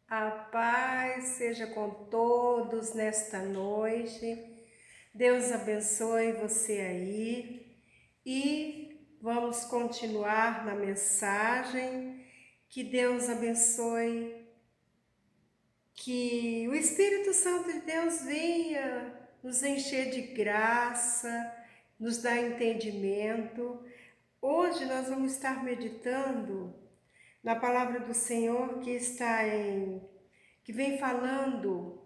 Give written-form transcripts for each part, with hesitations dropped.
A paz seja com todos nesta noite. Deus abençoe você aí e vamos continuar na mensagem. Que Deus abençoe, que o Espírito Santo de Deus venha nos encher de graça, nos dar entendimento. Hoje nós vamos estar meditando na palavra do Senhor que vem falando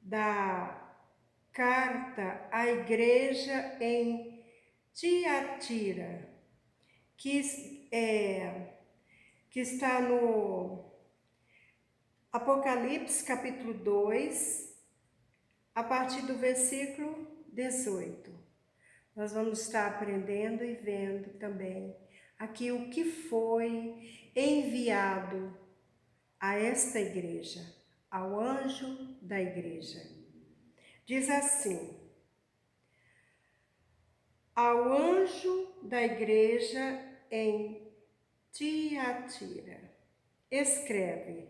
da carta à igreja em Tiatira, que está no Apocalipse capítulo 2, a partir do versículo 18. Nós vamos estar aprendendo e vendo também aqui o que foi enviado a esta igreja, ao anjo da igreja. Diz assim: ao anjo da igreja em Tiatira, escreve: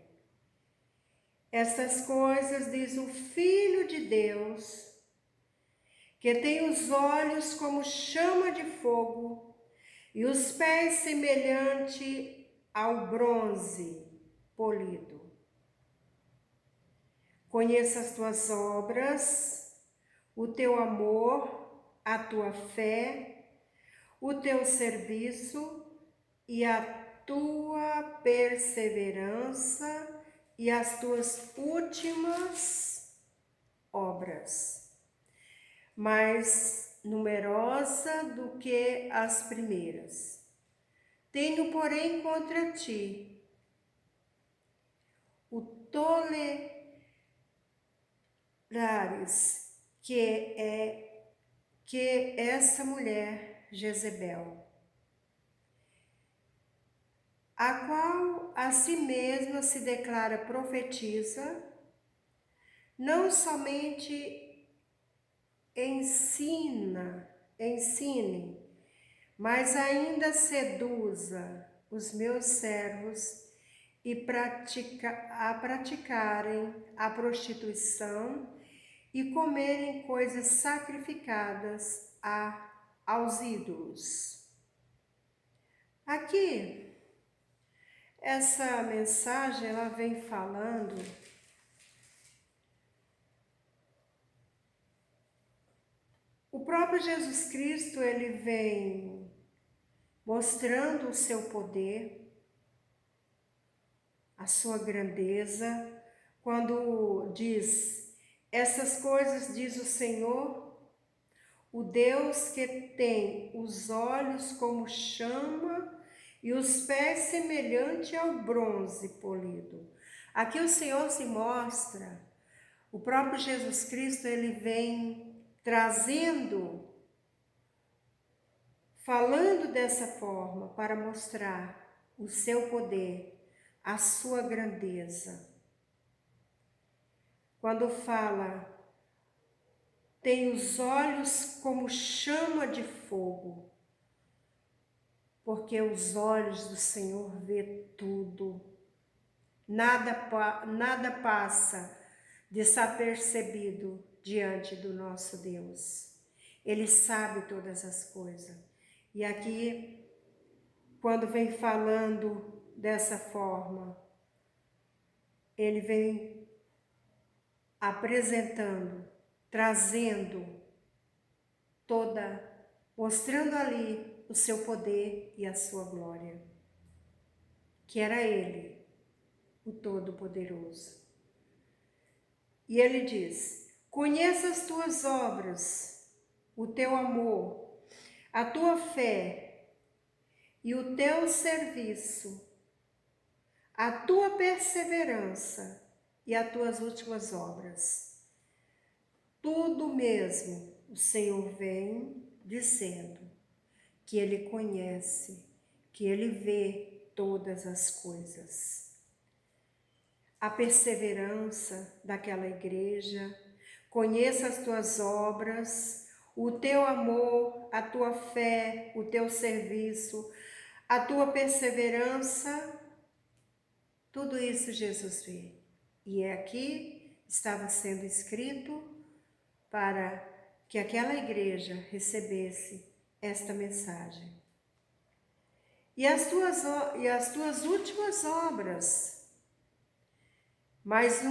estas coisas diz o Filho de Deus, que tem os olhos como chama de fogo e os pés semelhante ao bronze polido. Conheça as tuas obras, o teu amor, a tua fé, o teu serviço e a tua perseverança e as tuas últimas obras, mais numerosa do que as primeiras. Tenho, porém, contra ti o tolerares que essa mulher Jezebel, a qual a si mesma se declara profetiza, não somente ensine, mas ainda seduza os meus servos e praticarem a prostituição e comerem coisas sacrificadas aos ídolos. Aqui, essa mensagem ela vem falando o próprio Jesus Cristo, ele vem mostrando o seu poder, a sua grandeza, quando diz: essas coisas diz o Senhor, o Deus que tem os olhos como chama e os pés semelhante ao bronze polido. Aqui o Senhor se mostra, o próprio Jesus Cristo, ele vem trazendo, falando dessa forma para mostrar o seu poder, a sua grandeza. Quando fala, tem os olhos como chama de fogo, porque os olhos do Senhor vê tudo. Nada passa desapercebido diante do nosso Deus. Ele sabe todas as coisas. E aqui, quando vem falando dessa forma, ele vem apresentando, trazendo mostrando ali o seu poder e a sua glória, que era ele, o Todo-Poderoso. E ele diz: conheça as tuas obras, o teu amor, a tua fé e o teu serviço, a tua perseverança e as tuas últimas obras. Tudo mesmo o Senhor vem dizendo que ele conhece, que ele vê todas as coisas. A perseverança daquela igreja, conheça as tuas obras, o teu amor, a tua fé, o teu serviço, a tua perseverança Tudo isso Jesus vê. E aqui estava sendo escrito para que aquela igreja recebesse esta mensagem. E as tuas últimas obras, mais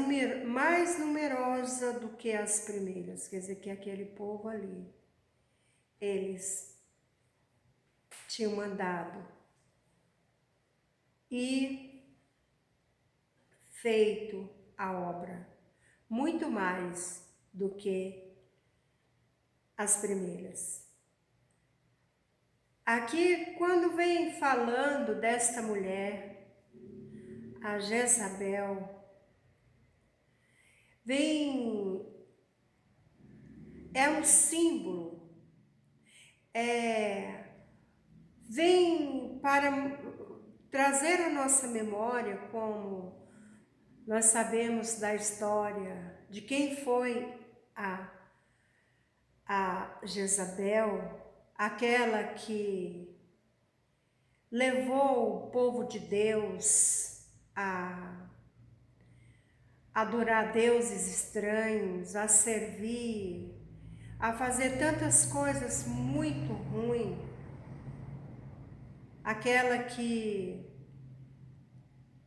numerosa do que as primeiras, quer dizer que aquele povo ali, eles tinham mandado e feito a obra, muito mais do que as primeiras. Aqui, quando vem falando desta mulher, a Jezabel, é um símbolo, vem para trazer à nossa memória, como nós sabemos da história, de quem foi a Jezabel, aquela que levou o povo de Deus a adorar deuses estranhos, a servir, a fazer tantas coisas muito ruins, aquela que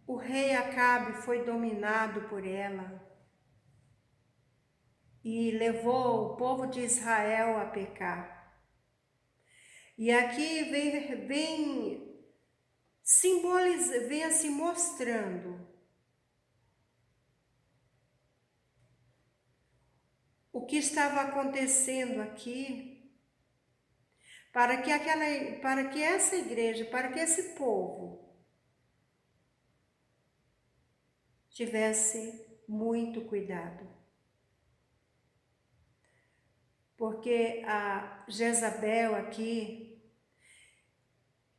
o rei Acabe foi dominado por ela e levou o povo de Israel a pecar. E aqui vem se mostrando o que estava acontecendo aqui, para que essa igreja, para que esse povo tivesse muito cuidado. Porque a Jezabel aqui,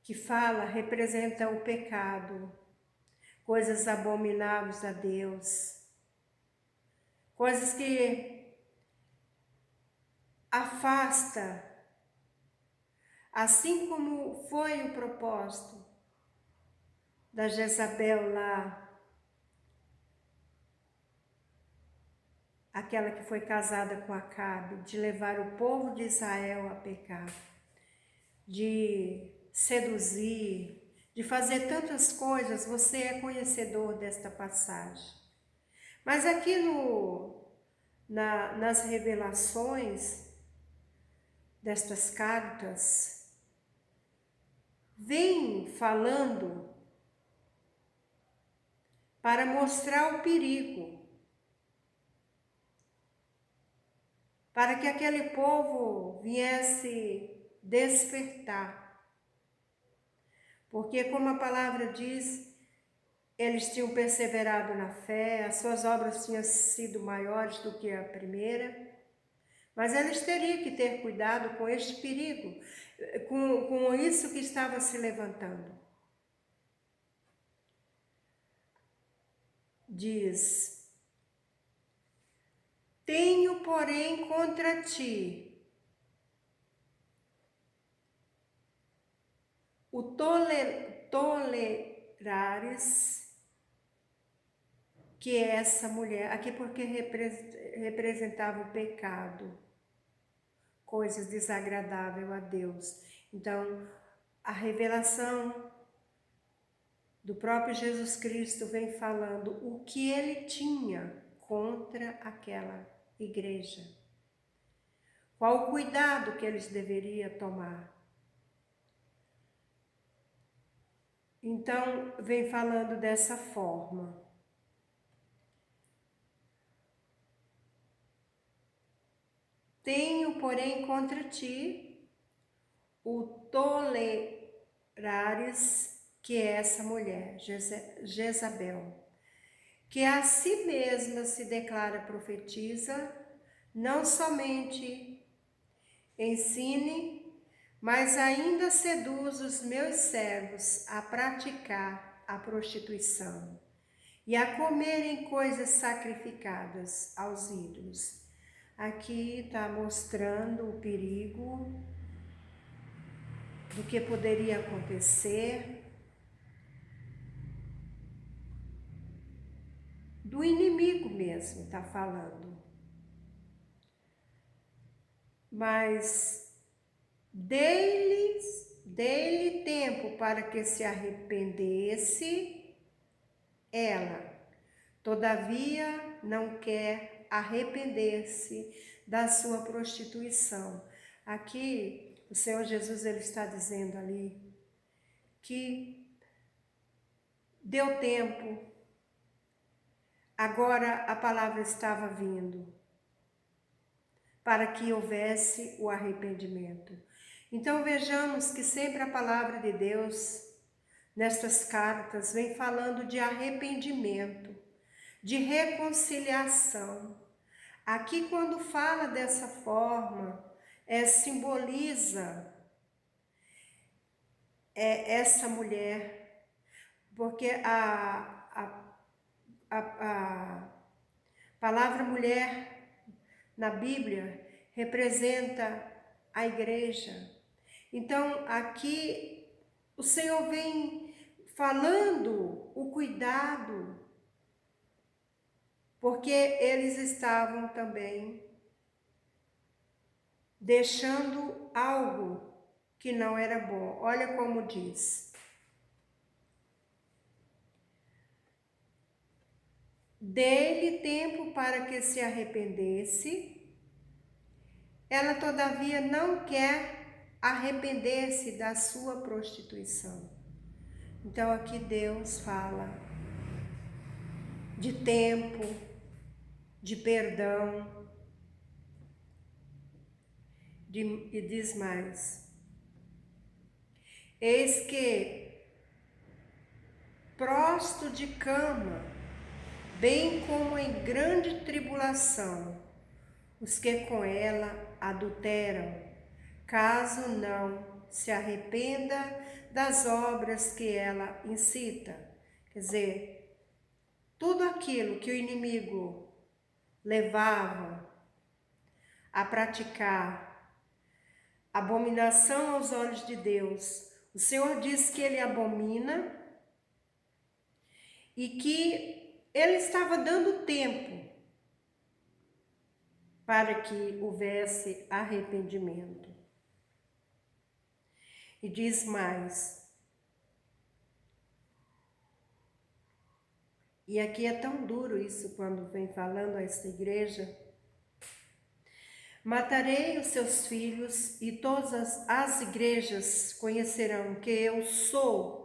que fala, representa o pecado, coisas abomináveis a Deus, coisas que afasta, assim como foi o propósito da Jezabel lá, aquela que foi casada com Acabe, de levar o povo de Israel a pecar, de seduzir, de fazer tantas coisas. Você é conhecedor desta passagem. Mas aqui nas revelações destas cartas, vem falando para mostrar o perigo, para que aquele povo viesse despertar. Porque, como a palavra diz, eles tinham perseverado na fé, as suas obras tinham sido maiores do que a primeira, mas eles teriam que ter cuidado com este perigo, com isso que estava se levantando. Diz: tenho, porém, contra ti o tolerares, que é essa mulher, aqui porque representava o pecado, coisas desagradáveis a Deus. Então, a revelação do próprio Jesus Cristo vem falando o que ele tinha contra aquela igreja. Qual o cuidado que eles deveriam tomar. Então, vem falando dessa forma. Tenho, porém, contra ti o tolerares, que é essa mulher, Jezabel, que a si mesma se declara profetisa, não somente ensine, mas ainda seduz os meus servos a praticar a prostituição e a comerem coisas sacrificadas aos ídolos. Aqui está mostrando o perigo do que poderia acontecer do inimigo mesmo, está falando. Mas dei-lhe tempo para que se arrependesse, ela, todavia, não quer arrepender-se da sua prostituição. Aqui, o Senhor Jesus ele está dizendo ali que deu tempo, agora a palavra estava vindo para que houvesse o arrependimento. Então vejamos que sempre a palavra de Deus, nestas cartas, vem falando de arrependimento, de reconciliação. Aqui quando fala dessa forma, simboliza essa mulher, porque a palavra mulher na Bíblia representa a igreja. Então aqui o Senhor vem falando o cuidado, porque eles estavam também deixando algo que não era bom. Olha como diz: dei-lhe tempo para que se arrependesse, ela todavia não quer arrepender-se da sua prostituição. Então aqui Deus fala de tempo, de perdão, e diz mais: eis que prosto de cama, bem como em grande tribulação, os que com ela adulteram, caso não se arrependa das obras que ela incita. Quer dizer, tudo aquilo que o inimigo levava a praticar, abominação aos olhos de Deus, o Senhor diz que ele abomina e que ele estava dando tempo para que houvesse arrependimento. E diz mais, e aqui é tão duro isso quando vem falando a esta igreja: matarei os seus filhos e todas as igrejas conhecerão que eu sou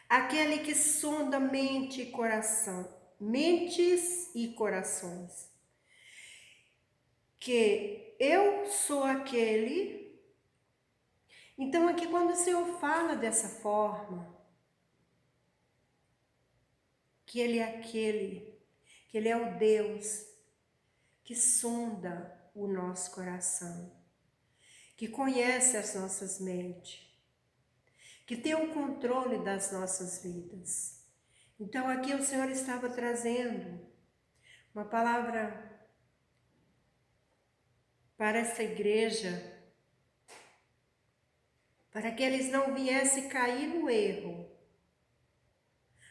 aquele que sonda mente e coração, mentes e corações, que eu sou aquele. Então aqui quando o Senhor fala dessa forma, que ele é aquele, que ele é o Deus que sonda o nosso coração, que conhece as nossas mentes, que tem o controle das nossas vidas. Então aqui o Senhor estava trazendo uma palavra para essa igreja, para que eles não viessem cair no erro,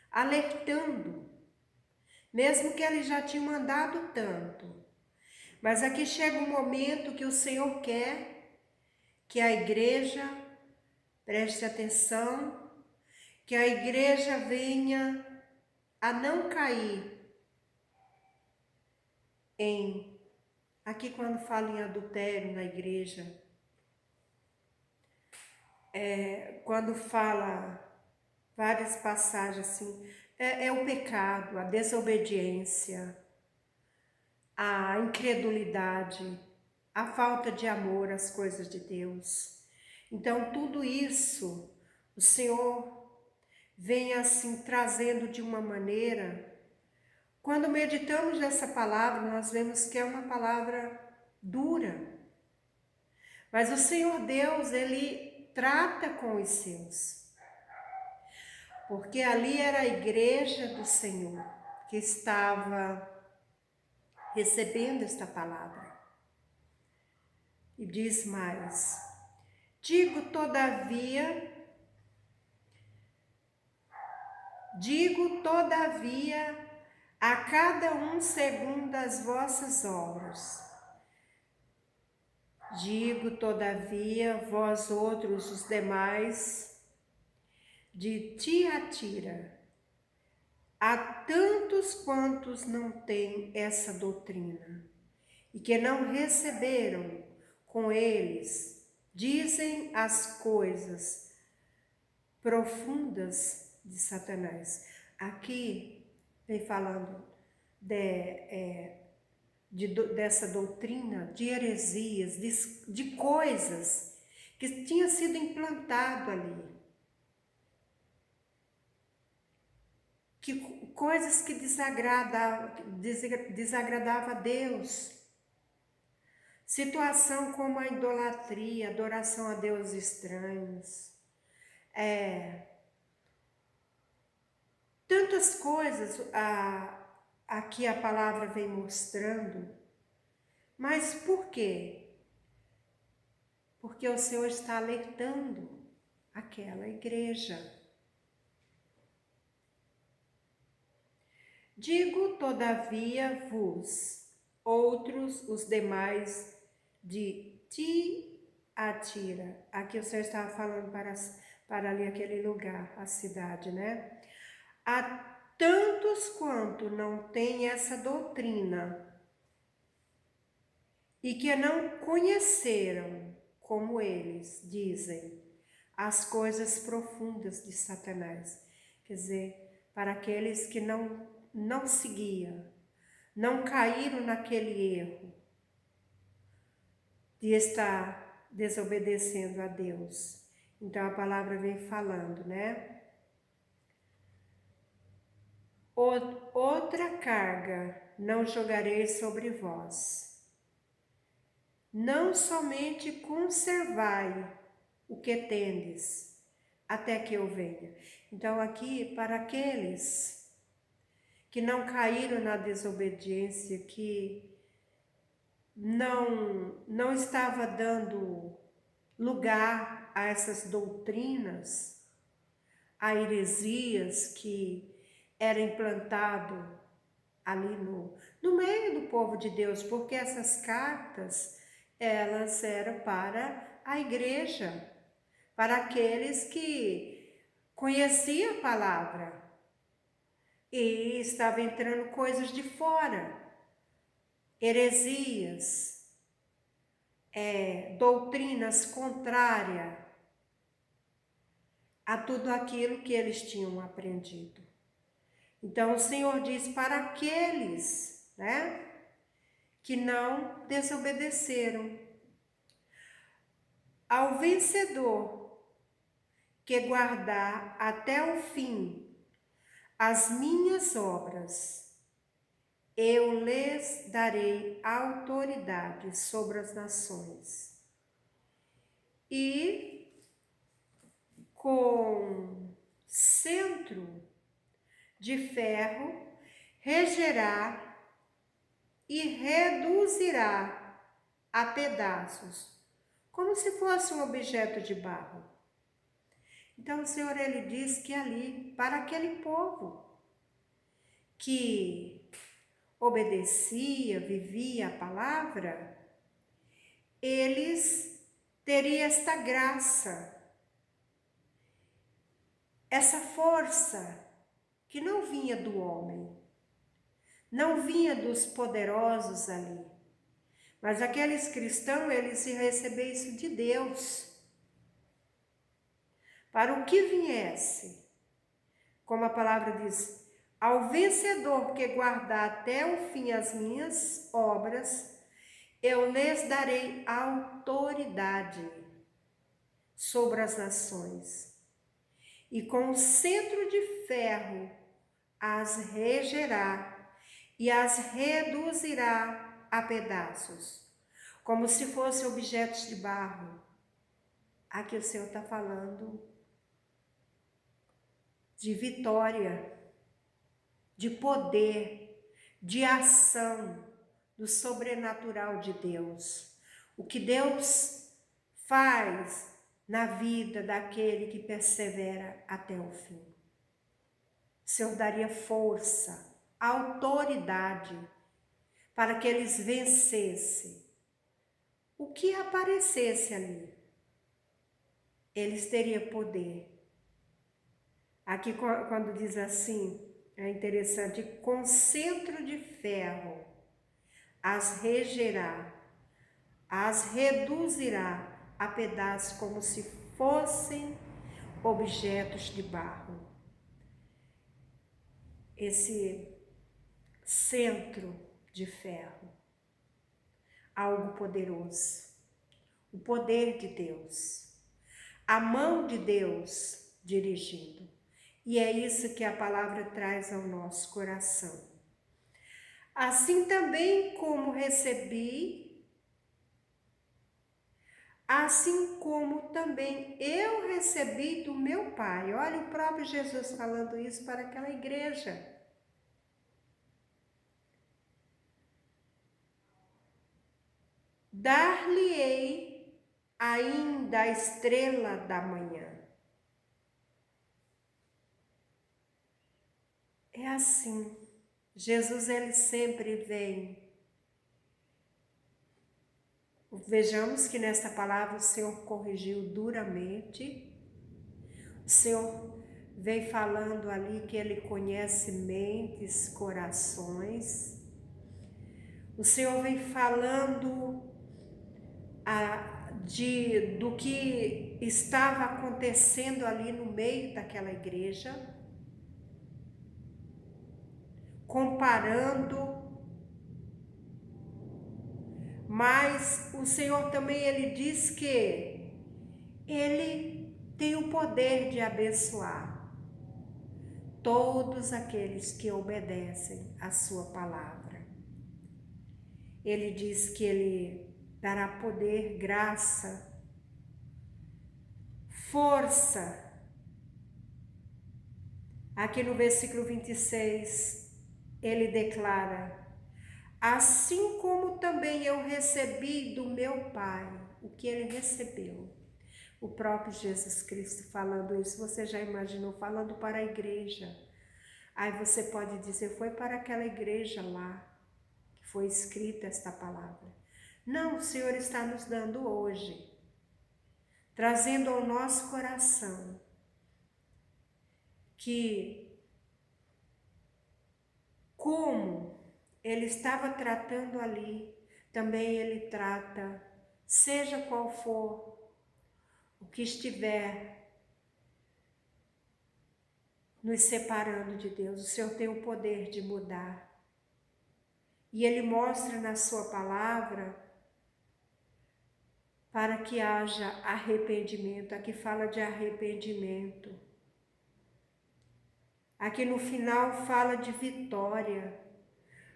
alertando, mesmo que eles já tinham andado tanto. Mas aqui chega um momento que o Senhor quer que a igreja preste atenção, que a igreja venha a não cair em... Aqui quando fala em adultério na igreja, quando fala várias passagens assim, é o pecado, a desobediência, a incredulidade, a falta de amor às coisas de Deus. Então tudo isso o Senhor vem assim trazendo de uma maneira. Quando meditamos nessa palavra, nós vemos que é uma palavra dura. Mas o Senhor Deus, ele trata com os seus. Porque ali era a igreja do Senhor que estava recebendo esta palavra. E diz mais: digo todavia Digo, todavia, a cada um segundo as vossas obras. Digo, todavia, vós outros, os demais, de Tiatira, há tantos quantos não têm essa doutrina, e que não receberam com eles, dizem as coisas profundas de Satanás. Aqui vem falando dessa doutrina, de heresias, de coisas que tinha sido implantado ali. Coisas que desagradava a Deus. Situação como a idolatria, adoração a deuses estranhos. Tantas coisas aqui a palavra vem mostrando. Mas por quê? Porque o Senhor está alertando aquela igreja. Digo, todavia, vos, outros, os demais, de Tiatira. Aqui o Senhor estava falando para ali aquele lugar, a cidade, né? Há tantos quanto não têm essa doutrina e que não conheceram, como eles dizem, as coisas profundas de Satanás. Quer dizer, para aqueles que não seguiam, não caíram naquele erro de estar desobedecendo a Deus. Então a palavra vem falando, né? Outra carga não jogarei sobre vós. Não somente conservai o que tendes, até que eu venha. Então aqui, para aqueles que não caíram na desobediência, que não estava dando lugar a essas doutrinas, a heresias que era implantado ali no meio do povo de Deus, porque essas cartas, elas eram para a igreja, para aqueles que conheciam a palavra e estavam entrando coisas de fora, heresias, doutrinas contrárias a tudo aquilo que eles tinham aprendido. Então o Senhor diz para aqueles, né, que não desobedeceram, ao vencedor que guardar até o fim as minhas obras, eu lhes darei autoridade sobre as nações, e com centro de ferro regerá e reduzirá a pedaços, como se fosse um objeto de barro. Então o Senhor, ele diz que ali, para aquele povo que obedecia, vivia a palavra, eles teriam esta graça, essa força que não vinha do homem, não vinha dos poderosos ali, mas aqueles cristãos, eles iam receber isso de Deus. Para o que viesse, como a palavra diz, ao vencedor que guardar até o fim as minhas obras, eu lhes darei autoridade sobre as nações, e com o centro de ferro as regerá e as reduzirá a pedaços, como se fossem objetos de barro. Aqui o Senhor está falando de vitória, de poder, de ação do sobrenatural de Deus. O que Deus faz na vida daquele que persevera até o fim. Senhor daria força, autoridade para que eles vencessem o que aparecesse ali. Eles teriam poder. Aqui quando diz assim, é interessante, com centro de ferro as regerá, as reduzirá a pedaços como se fossem objetos de barro. Esse centro de ferro, algo poderoso, o poder de Deus, a mão de Deus dirigindo. E é isso que a palavra traz ao nosso coração. Assim também como recebi, assim como também eu recebi do meu Pai. Olha o próprio Jesus falando isso para aquela igreja. Dar-lhe-ei ainda a estrela da manhã. É assim. Jesus, ele sempre vem. Vejamos que nesta palavra o Senhor corrigiu duramente. O Senhor vem falando ali que ele conhece mentes, corações. O Senhor vem falando do que estava acontecendo ali no meio daquela igreja, comparando. Mas o Senhor também, ele diz que ele tem o poder de abençoar todos aqueles que obedecem a sua palavra. Ele diz que ele dará poder, graça, força. Aqui no versículo 26, ele declara: assim como também eu recebi do meu Pai, o que ele recebeu. O próprio Jesus Cristo falando isso, você já imaginou, falando para a igreja. Aí você pode dizer, foi para aquela igreja lá que foi escrita esta palavra. Não, o Senhor está nos dando hoje, trazendo ao nosso coração que como ele estava tratando ali, também ele trata, seja qual for o que estiver nos separando de Deus, o Senhor tem o poder de mudar. E ele mostra na sua palavra para que haja arrependimento. Aqui fala de arrependimento. Aqui no final fala de vitória.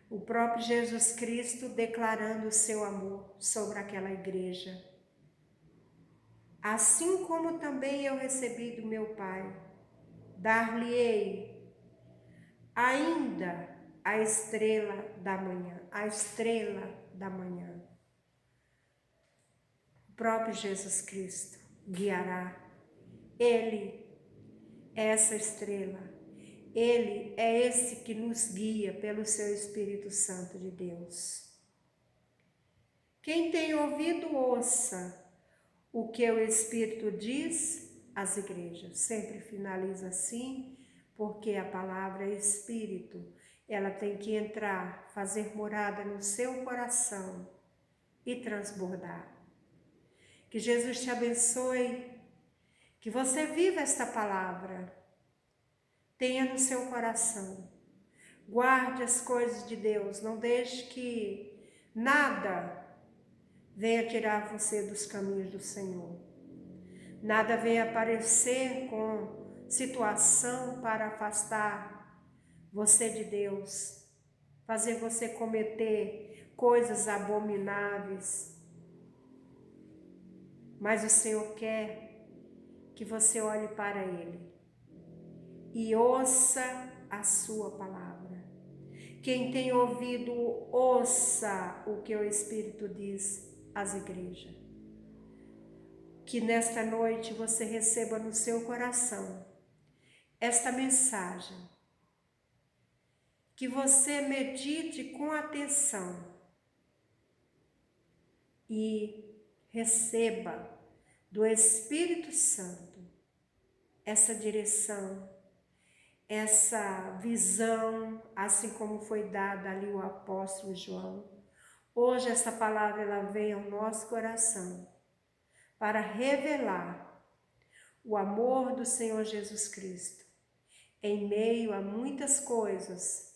O próprio Jesus Cristo declarando o seu amor sobre aquela igreja. Assim como também eu recebi do meu Pai, dar-lhe-ei ainda a estrela da manhã, a estrela da manhã. O próprio Jesus Cristo guiará. Ele é essa estrela. Ele é esse que nos guia pelo seu Espírito Santo de Deus. Quem tem ouvido, ouça o que o Espírito diz às igrejas. Sempre finaliza assim, porque a palavra é Espírito. Ela tem que entrar, fazer morada no seu coração e transbordar. Que Jesus te abençoe, que você viva esta palavra, tenha no seu coração. Guarde as coisas de Deus, não deixe que nada venha tirar você dos caminhos do Senhor. Nada venha aparecer com situação para afastar você de Deus, fazer você cometer coisas abomináveis. Mas o Senhor quer que você olhe para Ele e ouça a sua palavra. Quem tem ouvido, ouça o que o Espírito diz às igrejas. Que nesta noite você receba no seu coração esta mensagem que você medite com atenção e receba do Espírito Santo essa direção, essa visão, assim como foi dada ali o apóstolo João. Hoje essa palavra ela vem ao nosso coração para revelar o amor do Senhor Jesus Cristo em meio a muitas coisas,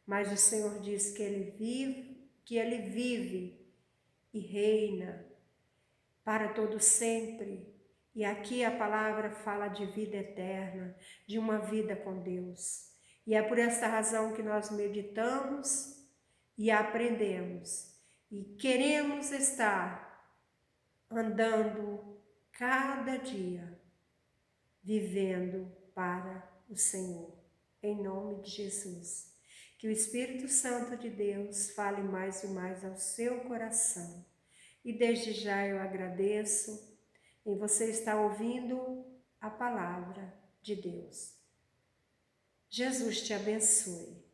mas o Senhor diz que Ele vive e reina para todo sempre. E aqui a palavra fala de vida eterna, de uma vida com Deus. E é por esta razão que nós meditamos e aprendemos. E queremos estar andando cada dia, vivendo para o Senhor. Em nome de Jesus. Que o Espírito Santo de Deus fale mais e mais ao seu coração. E desde já eu agradeço em você estar ouvindo a palavra de Deus. Jesus te abençoe.